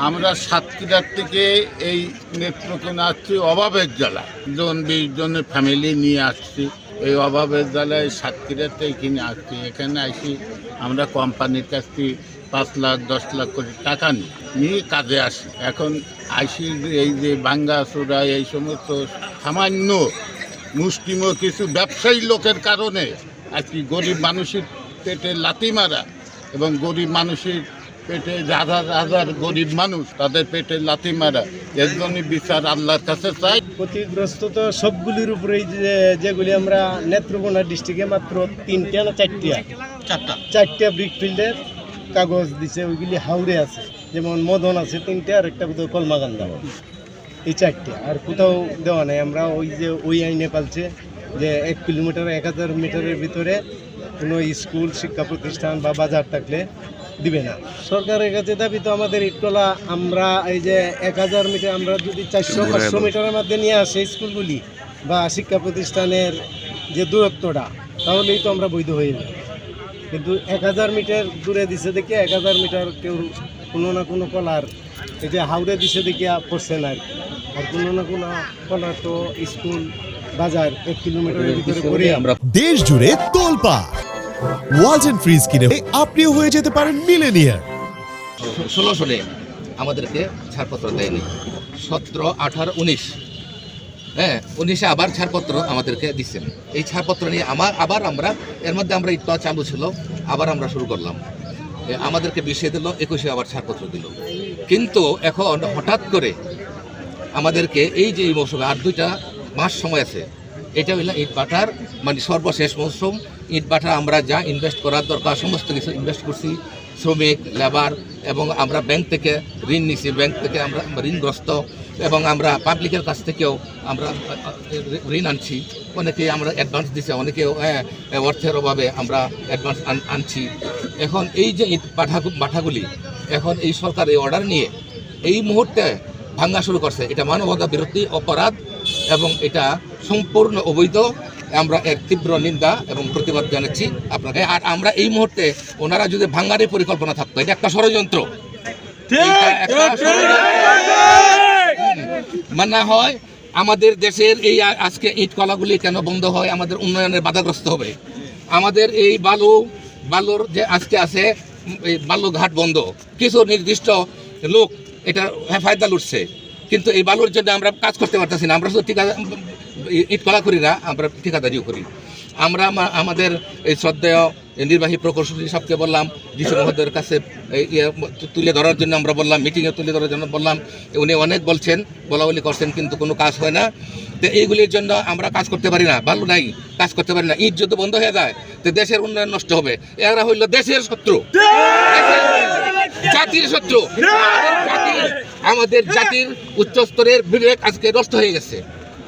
আমরা সাতক্ষীরার থেকে এই নেত্রকোনা আসছি অভাবের জ্বালা 20 জনের ফ্যামিলি নিয়ে আসছি। এই অভাবের জ্বালায় সাতক্ষীরাতে এখানে আসছি। এখানে আসি আমরা কোম্পানির কাছ থেকে 5 লাখ 10 লাখ করে টাকা নিয়ে কাজে আসি। এখন আসি এই যে ভাঙ্গাচোরা এই সমস্ত সামান্য মুষ্টিম কিছু ব্যবসায়ী লোকের কারণে আজকে গরিব মানুষের পেটে লাথি মারা এবং গরিব মানুষের পেটে হাজার হাজার গরিব মানুষ তাদের পেটে লাথি মারা, এর জন্য বিচার আল্লাহর কাছে চাই। ক্ষতিগ্রস্ত তো সবগুলির উপরেই যেগুলি আমরা নেত্রকোনা ডিস্ট্রিক্টে মাত্র 3টা না 4টা ব্রিকফিল্ডের কাগজ দিছে, ওইগুলি হাওড়ে আছে। যেমন মদন আছে 3টে, আর একটা বোধহয় কলমাগান্দা, এই 4টে। আর কোথাও দেওয়া নাই। আমরা ওই আইনে পালছে যে 1 কিলোমিটার 1000 মিটারের ভিতরে কোনো স্কুল শিক্ষা প্রতিষ্ঠান বা বাজার থাকলে দিবে না। সরকারের কাছে দাবি তো আমাদের ইটকলা, আমরা এই যে 1000 মিটার আমরা যদি 400-500 মিটারের মধ্যে নিয়ে আসি স্কুলগুলি বা শিক্ষা প্রতিষ্ঠানের যে দূরত্বটা, তাহলেই তো আমরা বৈধ হয়ে যাই। কিন্তু 1000 মিটার দূরে দিছে দেখে 1000 মিটার কেউ কোনো না কোনো কলার এই যে হাওড়ে দিছে দেখে পড়ছে না। আর কোনো না কোনো কলার তো স্কুল বাজার 1 কিলোমিটারের ভিতরে করে আমরা দেশ জুড়ে তোলপা ওয়ালটন ফ্রিজ কিনে আপনিও হয়ে যেতে পারেন মিলেনিয়ার। 16 সালে আমাদেরকে ছাড়পত্র দেয়নি, 17, 18, 19, হ্যাঁ 19-এ আবার ছাড়পত্র আমাদেরকে দিচ্ছেন। এই ছাড়পত্র নিয়ে আবার আমরা এর মধ্যে আমরা ইটটা চালু ছিল, আবার আমরা শুরু করলাম। আমাদেরকে 20-এ দিল, 21-এ আবার ছাড়পত্র দিল। কিন্তু এখন হঠাৎ করে আমাদেরকে এই যে এই মৌসুমে আর 2টা মাস সময় আছে, এটা হইল ইট ভাটার মানে সর্বশেষ মৌসুম। ইট ভাটা আমরা যা ইনভেস্ট করার দরকার সমস্ত কিছু ইনভেস্ট করছি, শ্রমিক, লেবার, এবং আমরা ব্যাংক থেকে ঋণ নিছি, ব্যাংক থেকে আমরা ঋণগ্রস্ত, এবং আমরা পাবলিকের কাছ থেকেও আমরা ঋণ আনছি। অনেকে আমরা অ্যাডভান্স দিছি, অনেকেও অর্থের অভাবে আমরা অ্যাডভান্স আনছি। এখন এই যে ইট ভাটাগুলি এখন এই সরকার এই অর্ডার নিয়ে এই মুহূর্তে ভাঙা শুরু করছে, এটা মানবতা বিরোধী অপরাধ এবং এটা সম্পূর্ণ অবৈধ। আমরা এর তীব্র নিন্দা এবং প্রতিবাদ জানাচ্ছি আপনাকে। আর আমরা এই মুহূর্তে ওনারা যদি ভাঙারই পরিকল্পনা থাকতো, এটা একটা ষড়যন্ত্র, মানা হয় আমাদের দেশের এই আজকে ইট কলাগুলি কেন বন্ধ হয়, আমাদের উন্নয়নের বাধাগ্রস্ত হবে। আমাদের এই বালুর যে আজকে আছে এই বালুঘাট বন্ধ, কিছু নির্দিষ্ট লোক এটা ফায়দা লুটছে, কিন্তু এই বালুর জন্য আমরা কাজ করতে পারতেছি না। আমরা শুধু ইট কলা করি না, আমরা ঠিকাদারিও করি। আমরা আমাদের এই শ্রদ্ধেয় নির্বাহী প্রকৌশলী সবকে বললাম, ডিসি মহোদয়ের কাছে তুলে ধরার জন্য আমরা বললাম, মিটিংয়ে তুলে ধরার জন্য বললাম। উনি অনেক বলছেন, বলাবলি করছেন, কিন্তু কোনো কাজ হয় না। তো এইগুলির জন্য আমরা কাজ করতে পারি না, বালু নাই, কাজ করতে পারি না। ইট যদি বন্ধ হয়ে যায় তো দেশের উন্নয়ন নষ্ট হবে। এরা হইল দেশের শত্রু, জাতির শত্রু। আমাদের জাতির উচ্চ স্তরের বিবেক আজকে নষ্ট হয়ে গেছে।